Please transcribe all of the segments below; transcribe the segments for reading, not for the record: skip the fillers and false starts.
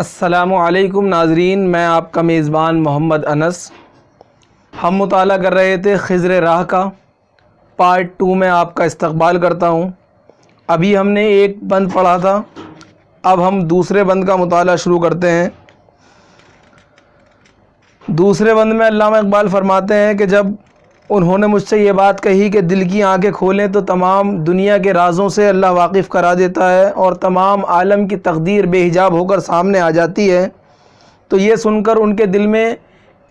السلام علیکم ناظرین، میں آپ کا میزبان محمد انس۔ ہم مطالعہ کر رہے تھے خضر راہ کا، پارٹ 2 میں آپ کا استقبال کرتا ہوں۔ ابھی ہم نے ایک بند پڑھا تھا، اب ہم دوسرے بند کا مطالعہ شروع کرتے ہیں۔ دوسرے بند میں علامہ اقبال فرماتے ہیں کہ جب انہوں نے مجھ سے یہ بات کہی کہ دل کی آنکھیں کھولیں تو تمام دنیا کے رازوں سے اللہ واقف کرا دیتا ہے اور تمام عالم کی تقدیر بے حجاب ہو کر سامنے آ جاتی ہے، تو یہ سن کر ان کے دل میں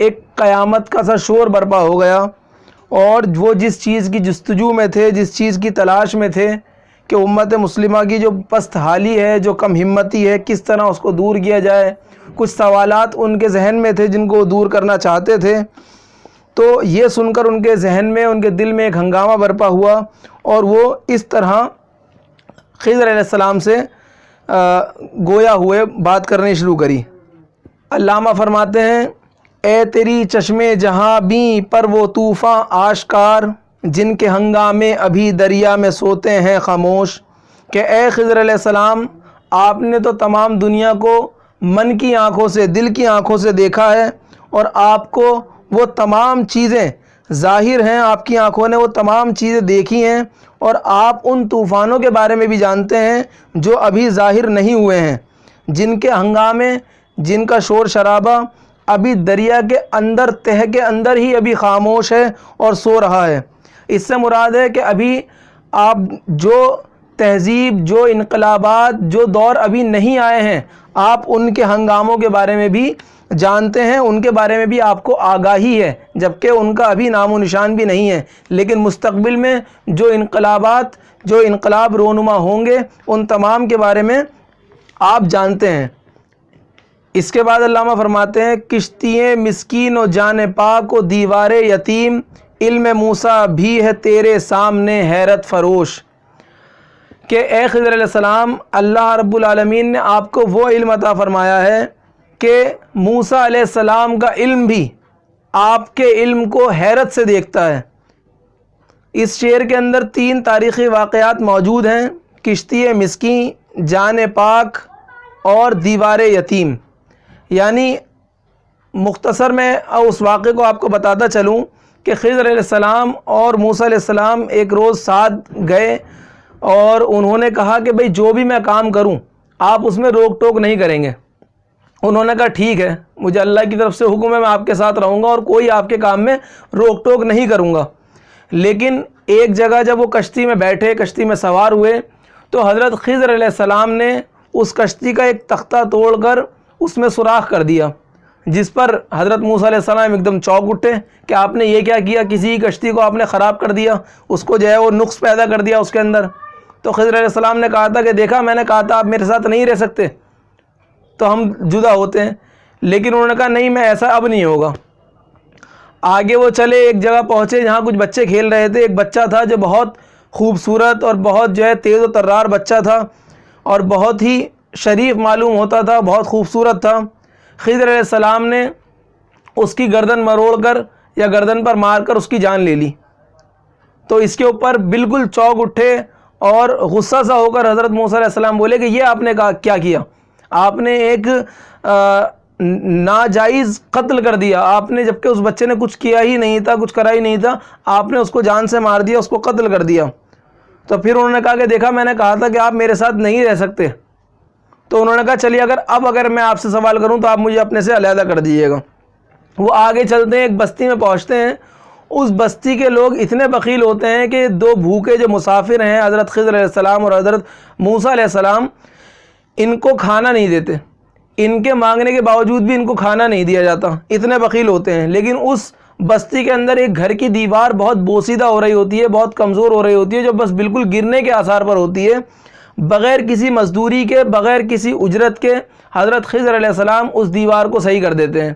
ایک قیامت کا سا شور برپا ہو گیا، اور وہ جس چیز کی جستجو میں تھے، جس چیز کی تلاش میں تھے کہ امت مسلمہ کی جو پست حالی ہے، جو کم ہمتی ہے، کس طرح اس کو دور کیا جائے، کچھ سوالات ان کے ذہن میں تھے جن کو دور کرنا چاہتے تھے، تو یہ سن کر ان کے ذہن میں، ان کے دل میں ایک ہنگامہ برپا ہوا، اور وہ اس طرح خضر علیہ السلام سے گویا ہوئے بات کرنی شروع کری۔ علامہ فرماتے ہیں، اے تیری چشمے جہاں بیں پر وہ طوفاں آشکار، جن کے ہنگامے ابھی دریا میں سوتے ہیں خاموش، کہ اے خضر علیہ السلام، آپ نے تو تمام دنیا کو من کی آنکھوں سے، دل کی آنکھوں سے دیکھا ہے، اور آپ کو وہ تمام چیزیں ظاہر ہیں، آپ کی آنکھوں نے وہ تمام چیزیں دیکھی ہیں، اور آپ ان طوفانوں کے بارے میں بھی جانتے ہیں جو ابھی ظاہر نہیں ہوئے ہیں، جن کے ہنگامے، جن کا شور شرابہ ابھی دریا کے اندر، تہہ کے اندر ہی ابھی خاموش ہے اور سو رہا ہے۔ اس سے مراد ہے کہ ابھی آپ جو تہذیب، جو انقلابات، جو دور ابھی نہیں آئے ہیں، آپ ان کے ہنگاموں کے بارے میں بھی جانتے ہیں، ان کے بارے میں بھی آپ کو آگاہی ہے، جبکہ ان کا ابھی نام و نشان بھی نہیں ہے، لیکن مستقبل میں جو انقلابات، جو انقلاب رونما ہوں گے، ان تمام کے بارے میں آپ جانتے ہیں۔ اس کے بعد علامہ فرماتے ہیں، کشتییں مسکین و جان پاک و دیوار یتیم، علم موسیٰ بھی ہے تیرے سامنے حیرت فروش، کہ اے خضر علیہ السلام، اللہ رب العالمین نے آپ کو وہ علم عطا فرمایا ہے کہ موسیٰ علیہ السلام کا علم بھی آپ کے علم کو حیرت سے دیکھتا ہے۔ اس شعر کے اندر 3 تاریخی واقعات موجود ہیں، کشتی مسکین، جان پاک اور دیوار یتیم۔ یعنی مختصر میں اس واقعے کو آپ کو بتاتا چلوں کہ خضر علیہ السلام اور موسیٰ علیہ السلام ایک روز ساتھ گئے، اور انہوں نے کہا کہ بھئی جو بھی میں کام کروں آپ اس میں روک ٹوک نہیں کریں گے۔ انہوں نے کہا ٹھیک ہے، مجھے اللہ کی طرف سے حکم ہے، میں آپ کے ساتھ رہوں گا اور کوئی آپ کے کام میں روک ٹوک نہیں کروں گا۔ لیکن ایک جگہ جب وہ کشتی میں بیٹھے، کشتی میں سوار ہوئے، تو حضرت خضر علیہ السلام نے اس کشتی کا ایک تختہ توڑ کر اس میں سوراخ کر دیا، جس پر حضرت موسیٰ علیہ السلام ایک دم چونک اٹھے کہ آپ نے یہ کیا کیا، کسی کشتی کو آپ نے خراب کر دیا، اس کو جو ہے وہ نقص پیدا کر دیا اس کے اندر۔ تو خضر علیہ السلام نے کہا تھا کہ دیکھا، میں نے کہا تھا آپ میرے ساتھ نہیں رہ سکتے تو ہم جدا ہوتے ہیں، لیکن انہوں نے کہا نہیں، میں ایسا اب نہیں ہوگا۔ آگے وہ چلے، ایک جگہ پہنچے جہاں کچھ بچے کھیل رہے تھے۔ ایک بچہ تھا جو بہت خوبصورت اور بہت جو ہے تیز و ترار بچہ تھا، اور بہت ہی شریف معلوم ہوتا تھا، بہت خوبصورت تھا۔ خضر علیہ السلام نے اس کی گردن مروڑ کر یا گردن پر مار کر اس کی جان لے لی۔ تو اس کے اوپر بالکل چونک اٹھے اور غصہ سا ہو کر حضرت موسیٰ علیہ السلام بولے کہ یہ آپ نے کیا کیا، آپ نے ایک ناجائز قتل کر دیا، آپ نے، جبکہ اس بچے نے کچھ کیا ہی نہیں تھا، کچھ کرا ہی نہیں تھا، آپ نے اس کو جان سے مار دیا، اس کو قتل کر دیا۔ تو پھر انہوں نے کہا کہ دیکھا، میں نے کہا تھا کہ آپ میرے ساتھ نہیں رہ سکتے۔ تو انہوں نے کہا چلیے، اگر میں آپ سے سوال کروں تو آپ مجھے اپنے سے علیحدہ کر دیجیے گا۔ وہ آگے چلتے ہیں، ایک بستی میں پہنچتے ہیں۔ اس بستی کے لوگ اتنے بخیل ہوتے ہیں کہ 2 بھوکے جو مسافر ہیں، حضرت خضر علیہ السلام اور حضرت موسیٰ علیہ السلام، ان کو کھانا نہیں دیتے، ان کے مانگنے کے باوجود بھی ان کو کھانا نہیں دیا جاتا، اتنے بخیل ہوتے ہیں۔ لیکن اس بستی کے اندر ایک گھر کی دیوار بہت بوسیدہ ہو رہی ہوتی ہے، بہت کمزور ہو رہی ہوتی ہے، جو بس بالکل گرنے کے آثار پر ہوتی ہے۔ بغیر کسی مزدوری کے، بغیر کسی اجرت کے حضرت خضر علیہ السلام اس دیوار کو صحیح کر دیتے ہیں۔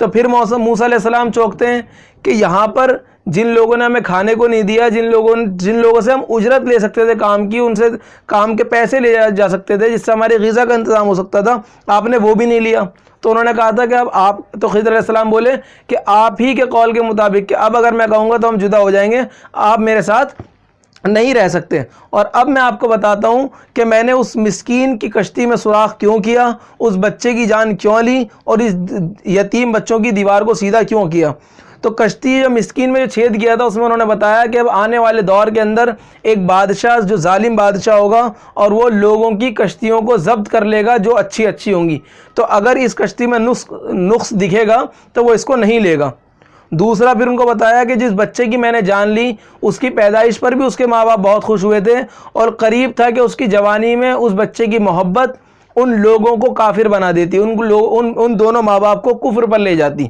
تو پھر موسیٰ علیہ السلام چونکتے ہیں کہ یہاں پر جن لوگوں نے ہمیں کھانے کو نہیں دیا، جن لوگوں سے ہم اجرت لے سکتے تھے کام کی، ان سے کام کے پیسے لے جا سکتے تھے، جس سے ہماری غذا کا انتظام ہو سکتا تھا، آپ نے وہ بھی نہیں لیا۔ تو انہوں نے کہا تھا کہ اب آپ، تو خضر علیہ السلام بولے کہ آپ ہی کے قول کے مطابق کہ اب اگر میں کہوں گا تو ہم جدا ہو جائیں گے، آپ میرے ساتھ نہیں رہ سکتے۔ اور اب میں آپ کو بتاتا ہوں کہ میں نے اس مسکین کی کشتی میں سوراخ کیوں کیا، اس بچے کی جان کیوں لی، اور اس یتیم بچوں کی دیوار کو سیدھا کیوں کیا۔ تو کشتی جو مسکین میں جو چھید کیا تھا اس میں انہوں نے بتایا کہ اب آنے والے دور کے اندر ایک بادشاہ جو ظالم بادشاہ ہوگا اور وہ لوگوں کی کشتیوں کو ضبط کر لے گا جو اچھی اچھی ہوں گی، تو اگر اس کشتی میں نقص دکھے گا تو وہ اس کو نہیں لے گا۔ دوسرا پھر ان کو بتایا کہ جس بچے کی میں نے جان لی اس کی پیدائش پر بھی اس کے ماں باپ بہت خوش ہوئے تھے، اور قریب تھا کہ اس کی جوانی میں اس بچے کی محبت ان لوگوں کو کافر بنا دیتی، ان دونوں ماں باپ کو کفر پر لے جاتی۔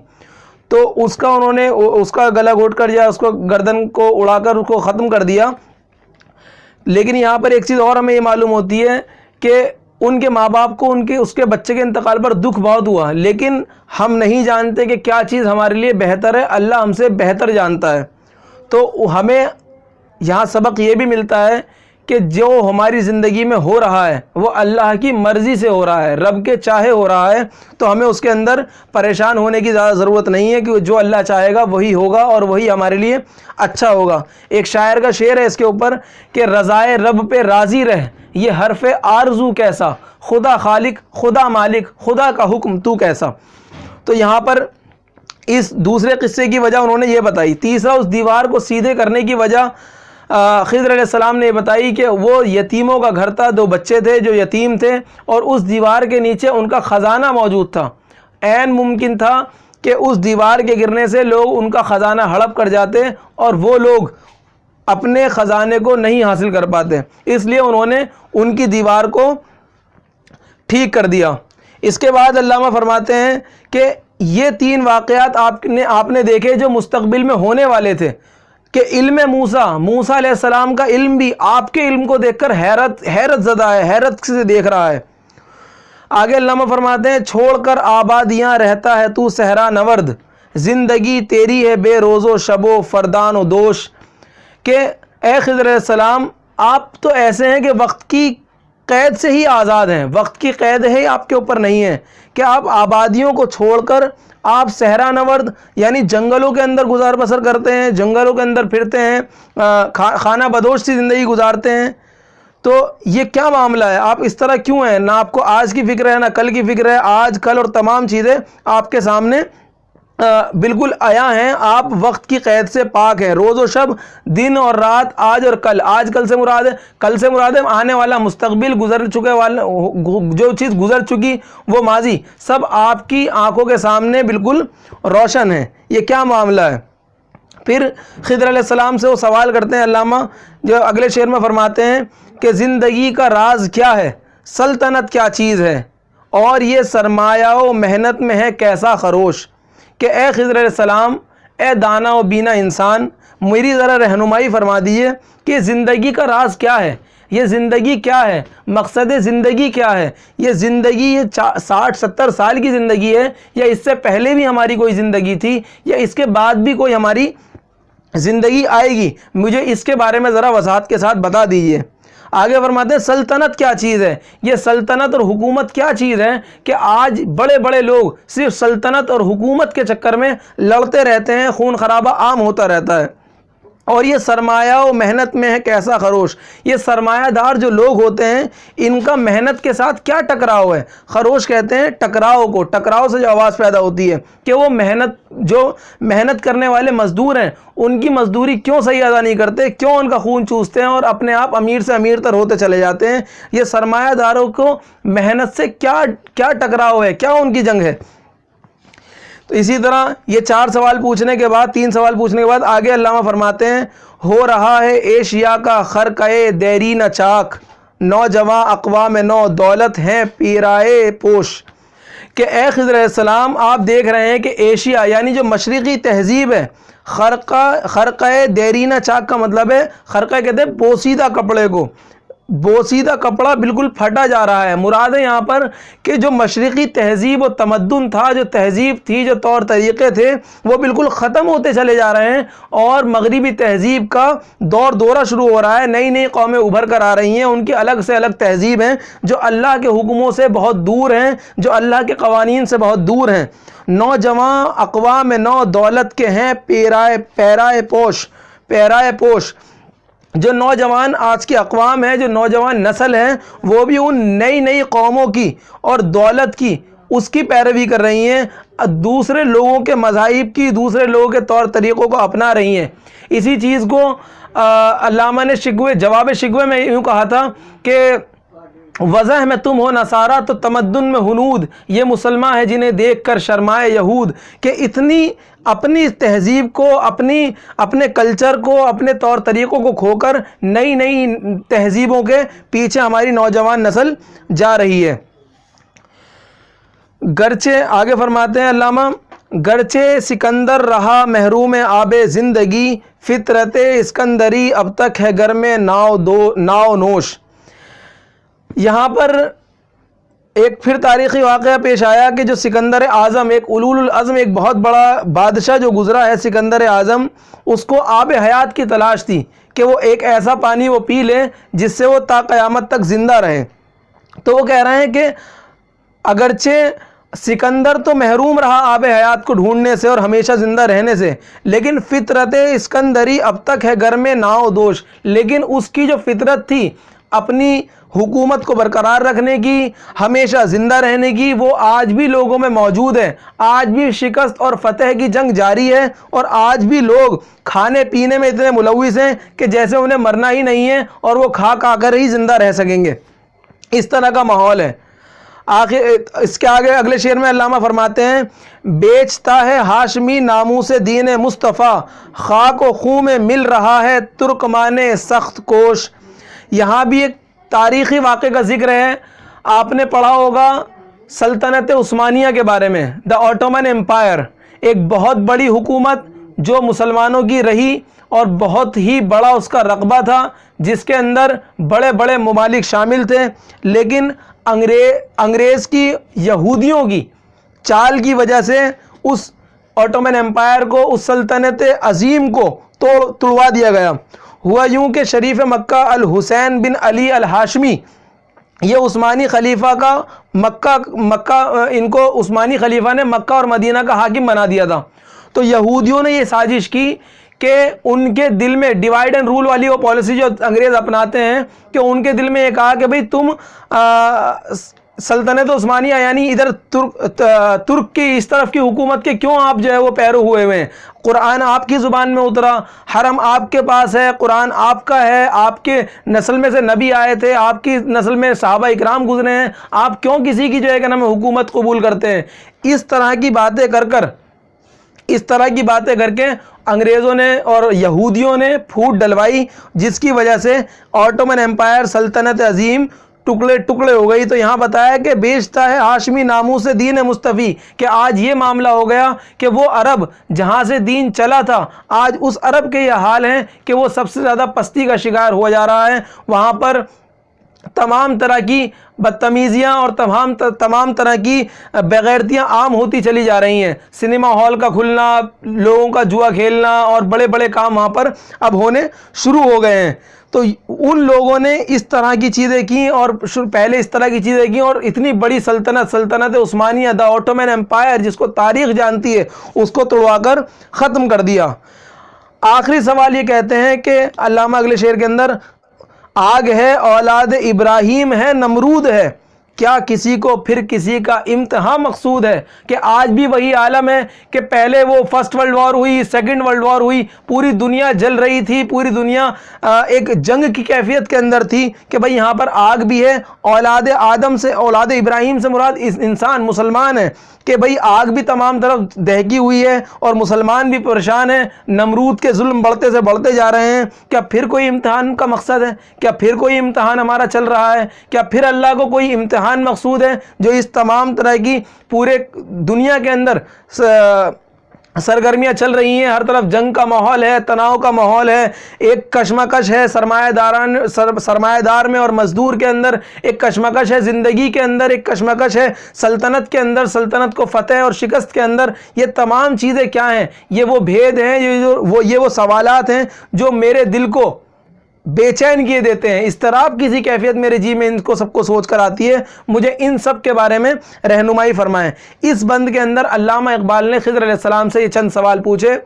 تو اس کا انہوں نے اس کا گلا گھونٹ کر یا اس کو گردن کو اڑا کر اس کو ختم کر دیا۔ لیکن یہاں پر ایک چیز اور ہمیں یہ معلوم ہوتی ہے کہ ان کے ماں باپ کو اس کے بچے کے انتقال پر دکھ بہت ہوا، لیکن ہم نہیں جانتے کہ کیا چیز ہمارے لیے بہتر ہے، اللہ ہم سے بہتر جانتا ہے۔ تو ہمیں یہاں سبق یہ بھی ملتا ہے کہ جو ہماری زندگی میں ہو رہا ہے وہ اللہ کی مرضی سے ہو رہا ہے، رب کے چاہے ہو رہا ہے، تو ہمیں اس کے اندر پریشان ہونے کی زیادہ ضرورت نہیں ہے کہ جو اللہ چاہے گا وہی ہوگا اور وہی ہمارے لیے اچھا ہوگا۔ ایک شاعر کا شعر ہے اس کے اوپر کہ رضائے رب پہ راضی رہ، یہ حرف آرزو کیسا، خدا خالق خدا مالک خدا کا حکم تو کیسا۔ تو یہاں پر اس دوسرے قصے کی وجہ انہوں نے یہ بتائی۔ تیسرا، اس دیوار کو سیدھے کرنے کی وجہ خضر علیہ السلام نے یہ بتائی کہ وہ یتیموں کا گھر تھا، 2 بچے تھے جو یتیم تھے، اور اس دیوار کے نیچے ان کا خزانہ موجود تھا۔ عین ممکن تھا کہ اس دیوار کے گرنے سے لوگ ان کا خزانہ ہڑپ کر جاتے اور وہ لوگ اپنے خزانے کو نہیں حاصل کر پاتے، اس لیے انہوں نے ان کی دیوار کو ٹھیک کر دیا۔ اس کے بعد علامہ فرماتے ہیں کہ یہ 3 واقعات آپ نے دیکھے جو مستقبل میں ہونے والے تھے، کہ علم موسیٰ علیہ السلام کا علم بھی آپ کے علم کو دیکھ کر حیرت زدہ ہے، حیرت سے دیکھ رہا ہے۔ آگے علامہ فرماتے ہیں چھوڑ کر آبادیاں رہتا ہے تو صحرا نورد، زندگی تیری ہے بے روز و شب و فردان و دوش، کہ اے خضر علیہ السلام آپ تو ایسے ہیں کہ وقت کی قید سے ہی آزاد ہیں، وقت کی قید ہے آپ کے اوپر نہیں ہے، کہ آپ آبادیوں کو چھوڑ کر آپ صحرا نورد یعنی جنگلوں کے اندر گزار بسر کرتے ہیں، جنگلوں کے اندر پھرتے ہیں، خانہ بدوش سی زندگی گزارتے ہیں۔ تو یہ کیا معاملہ ہے، آپ اس طرح کیوں ہیں؟ نہ آپ کو آج کی فکر ہے نہ کل کی فکر ہے، آج کل اور تمام چیزیں آپ کے سامنے بالکل آیا ہیں، آپ وقت کی قید سے پاک ہیں، روز و شب، دن اور رات، آج اور کل۔ آج کل سے مراد ہے، کل سے مراد ہے آنے والا مستقبل، گزر چکے والا جو چیز گزر چکی وہ ماضی، سب آپ کی آنکھوں کے سامنے بالکل روشن ہے۔ یہ کیا معاملہ ہے؟ پھر خضر علیہ السلام سے وہ سوال کرتے ہیں علامہ، جو اگلے شعر میں فرماتے ہیں کہ زندگی کا راز کیا ہے، سلطنت کیا چیز ہے، اور یہ سرمایہ و محنت میں ہے کیسا خروش، کہ اے خضر علیہ السلام، اے دانا و بینا انسان، میری ذرا رہنمائی فرما دیجئے کہ زندگی کا راز کیا ہے، یہ زندگی کیا ہے، مقصد زندگی کیا ہے، یہ زندگی یہ 60-70 سال کی زندگی ہے، یا اس سے پہلے بھی ہماری کوئی زندگی تھی، یا اس کے بعد بھی کوئی ہماری زندگی آئے گی، مجھے اس کے بارے میں ذرا وضاحت کے ساتھ بتا دیجئے۔ آگے فرماتے ہیں سلطنت کیا چیز ہے، یہ سلطنت اور حکومت کیا چیز ہے، کہ آج بڑے بڑے لوگ صرف سلطنت اور حکومت کے چکر میں لڑتے رہتے ہیں، خون خرابہ عام ہوتا رہتا ہے۔ اور یہ سرمایہ و محنت میں ہے کیسا خروش، یہ سرمایہ دار جو لوگ ہوتے ہیں ان کا محنت کے ساتھ کیا ٹکراؤ ہے۔ خروش کہتے ہیں ٹکراؤ کو، ٹکراؤ سے جو آواز پیدا ہوتی ہے کہ وہ محنت کرنے والے مزدور ہیں، ان کی مزدوری کیوں صحیح ادا نہیں کرتے، کیوں ان کا خون چوستے ہیں اور اپنے آپ امیر سے امیر تر ہوتے چلے جاتے ہیں۔ یہ سرمایہ داروں کو محنت سے کیا ٹکراؤ ہے، کیا ان کی جنگ ہے۔ تو اسی طرح یہ 3 سوال پوچھنے کے بعد آگے علامہ فرماتے ہیں ہو رہا ہے ایشیا کا خرقۂ دیرینہ چاک، نوجواں اقوام نو دولت ہیں پیرائے پوش، کہ اے خضر علیہ السلام آپ دیکھ رہے ہیں کہ ایشیا یعنی جو مشرقی تہذیب ہے، خرقۂ دیرینہ چاک کا مطلب ہے، خرقہ کہتے ہیں بوسیدہ کپڑے کو، بوسیدہ کپڑا بالکل پھٹا جا رہا ہے۔ مراد ہے یہاں پر کہ جو مشرقی تہذیب و تمدن تھا، جو تہذیب تھی، جو طور طریقے تھے، وہ بالکل ختم ہوتے چلے جا رہے ہیں، اور مغربی تہذیب کا دورہ شروع ہو رہا ہے۔ نئی نئی قومیں ابھر کر آ رہی ہیں، ان کی الگ سے الگ تہذیب ہیں جو اللہ کے حکموں سے بہت دور ہیں، جو اللہ کے قوانین سے بہت دور ہیں۔ نوجواں اقوام نو دولت کے ہیں پیرائے پوش، جو نوجوان آج کی اقوام ہے، جو نوجوان نسل ہے، وہ بھی ان نئی نئی قوموں کی اور دولت کی اس کی پیروی کر رہی ہیں، دوسرے لوگوں کے مذاہب کی، دوسرے لوگوں کے طور طریقوں کو اپنا رہی ہیں۔ اسی چیز کو علامہ نے جواب شکوے میں یوں کہا تھا کہ وضح میں تم ہو نصارہ تو تمدن میں ہنود، یہ مسلمان ہے جنہیں دیکھ کر شرمائے یہود، کہ اتنی اپنی تہذیب کو، اپنے کلچر کو، اپنے طور طریقوں کو کھو کر نئی نئی تہذیبوں کے پیچھے ہماری نوجوان نسل جا رہی ہے۔ گرچہ آگے فرماتے ہیں علامہ، گرچہ سکندر رہا محروم آب زندگی، فطرت اسکندری اب تک ہے گھر میں ناؤ نوش۔ یہاں پر ایک پھر تاریخی واقعہ پیش آیا کہ جو سکندر اعظم، ایک اولول العزم، ایک بہت بڑا بادشاہ جو گزرا ہے سکندر اعظم، اس کو آب حیات کی تلاش تھی کہ وہ ایک ایسا پانی وہ پی لے جس سے وہ تا قیامت تک زندہ رہے۔ تو وہ کہہ رہے ہیں کہ اگرچہ سکندر تو محروم رہا آب حیات کو ڈھونڈنے سے اور ہمیشہ زندہ رہنے سے، لیکن فطرت اسکندری اب تک ہے گھر میں ناؤ دوش، لیکن اس کی جو فطرت تھی اپنی حکومت کو برقرار رکھنے کی، ہمیشہ زندہ رہنے کی، وہ آج بھی لوگوں میں موجود ہے۔ آج بھی شکست اور فتح کی جنگ جاری ہے، اور آج بھی لوگ کھانے پینے میں اتنے ملوث ہیں کہ جیسے انہیں مرنا ہی نہیں ہے اور وہ کھا کر ہی زندہ رہ سکیں گے۔ اس طرح کا ماحول ہے۔ آخر اس کے آگے اگلے شعر میں علامہ فرماتے ہیں، بیچتا ہے ہاشمی ناموس دین مصطفیٰ، خاک و خون میں مل رہا ہے ترکمان سخت کوش۔ یہاں بھی ایک تاریخی واقعے کا ذکر ہے۔ آپ نے پڑھا ہوگا سلطنت عثمانیہ کے بارے میں، دا آٹومن امپائر، ایک بہت بڑی حکومت جو مسلمانوں کی رہی اور بہت ہی بڑا اس کا رقبہ تھا، جس کے اندر بڑے بڑے ممالک شامل تھے، لیکن انگریز کی، یہودیوں کی چال کی وجہ سے اس آٹومن امپائر کو، اس سلطنت عظیم کو توڑوا دیا گیا۔ ہوا یوں کہ شریف مکہ الحسین بن علی الہاشمی، یہ عثمانی خلیفہ کا مکہ ان کو عثمانی خلیفہ نے مکہ اور مدینہ کا حاکم بنا دیا تھا۔ تو یہودیوں نے یہ سازش کی کہ ان کے دل میں ڈیوائیڈ اینڈ رول والی وہ پالیسی جو انگریز اپناتے ہیں، کہ ان کے دل میں یہ کہا کہ بھئی تم سلطنت عثمانیہ یعنی ادھر ترک کی اس طرف کی حکومت کے کیوں آپ جو ہے وہ پیرو ہوئے ہوئے ہیں؟ قرآن آپ کی زبان میں اترا، حرم آپ کے پاس ہے، قرآن آپ کا ہے، آپ کے نسل میں سے نبی آئے تھے، آپ کی نسل میں صحابہ اکرام گزرے ہیں، آپ کیوں کسی کی جو ہے کہ نام حکومت قبول کرتے ہیں؟ اس طرح کی باتیں کر کے انگریزوں نے اور یہودیوں نے پھوٹ ڈلوائی، جس کی وجہ سے آٹومن امپائر سلطنت عظیم ٹکڑے ٹکڑے ہو گئی۔ تو یہاں بتایا کہ بیچتا ہے ہاشمی ناموس دین مصطفی، کہ آج یہ معاملہ ہو گیا کہ وہ عرب جہاں سے دین چلا تھا، آج اس عرب کے یہ حال ہیں کہ وہ سب سے زیادہ پستی کا شکار ہوا جا رہا ہے۔ وہاں پر تمام طرح کی بدتمیزیاں اور تمام طرح کی بےغیرتیاں عام ہوتی چلی جا رہی ہیں۔ سنیما ہال کا کھلنا، لوگوں کا جوا کھیلنا اور بڑے بڑے کام وہاں پر اب ہونے شروع ہو گئے ہیں۔ تو ان لوگوں نے اس طرح کی چیزیں کی اور پہلے اس طرح کی چیزیں کی، اور اتنی بڑی سلطنت عثمانیہ، دا آٹومن امپائر جس کو تاریخ جانتی ہے، اس کو توڑوا کر ختم کر دیا۔ آخری سوال یہ کہتے ہیں کہ علامہ اگلے شعر کے اندر، آگ ہے اولاد ابراہیم ہے نمرود ہے، کیا کسی کو پھر کسی کا امتحان مقصود ہے؟ کہ آج بھی وہی عالم ہے کہ پہلے وہ فرسٹ ورلڈ وار ہوئی، سیکنڈ ورلڈ وار ہوئی، پوری دنیا جل رہی تھی، پوری دنیا ایک جنگ کی کیفیت کے اندر تھی کہ بھئی یہاں پر آگ بھی ہے۔ اولاد آدم سے، اولاد ابراہیم سے مراد انسان مسلمان ہے، کہ بھئی آگ بھی تمام طرف دہکی ہوئی ہے اور مسلمان بھی پریشان ہیں، نمرود کے ظلم بڑھتے سے بڑھتے جا رہے ہیں۔ کیا پھر کوئی امتحان کا مقصد ہے؟ کیا پھر کوئی امتحان ہمارا چل رہا ہے؟ کیا پھر اللہ کو کوئی امتحان مقصود ہے جو اس تمام طرح کی پورے دنیا کے اندر سرگرمیاں چل رہی ہیں؟ ہر طرف جنگ کا ماحول ہے، تناؤ کا ماحول ہے، ایک کشمکش ہے سرمایہ دار میں اور مزدور کے اندر، ایک کشمکش ہے زندگی کے اندر، ایک کشمکش ہے سلطنت کے اندر، سلطنت کو فتح اور شکست کے اندر۔ یہ تمام چیزیں کیا ہیں؟ یہ وہ بھید ہیں، یہ وہ سوالات ہیں جو میرے دل کو بے چین کیے دیتے ہیں، اضطراب کسی کیفیت میرے جی میں ان کو سب کو سوچ کر آتی ہے۔ مجھے ان سب کے بارے میں رہنمائی فرمائیں۔ اس بند کے اندر علامہ اقبال نے خضر علیہ السلام سے یہ چند سوال پوچھے۔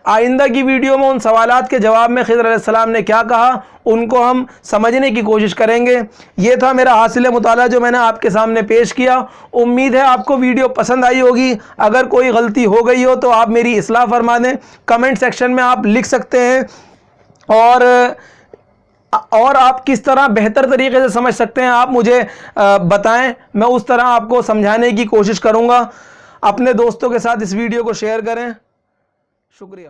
آئندہ کی ویڈیو میں ان سوالات کے جواب میں خضر علیہ السلام نے کیا کہا ان کو ہم سمجھنے کی کوشش کریں گے۔ یہ تھا میرا حاصل مطالعہ جو میں نے آپ کے سامنے پیش کیا۔ امید ہے آپ کو ویڈیو پسند آئی ہوگی۔ اگر کوئی غلطی ہو گئی ہو تو آپ میری اصلاح فرما دیں، کمنٹ سیکشن میں آپ لکھ سکتے ہیں، اور آپ کس طرح بہتر طریقے سے سمجھ سکتے ہیں آپ مجھے بتائیں، میں اس طرح آپ کو سمجھانے کی کوشش کروں گا۔ اپنے دوستوں کے ساتھ اس ویڈیو کو شیئر کریں۔ شکریہ۔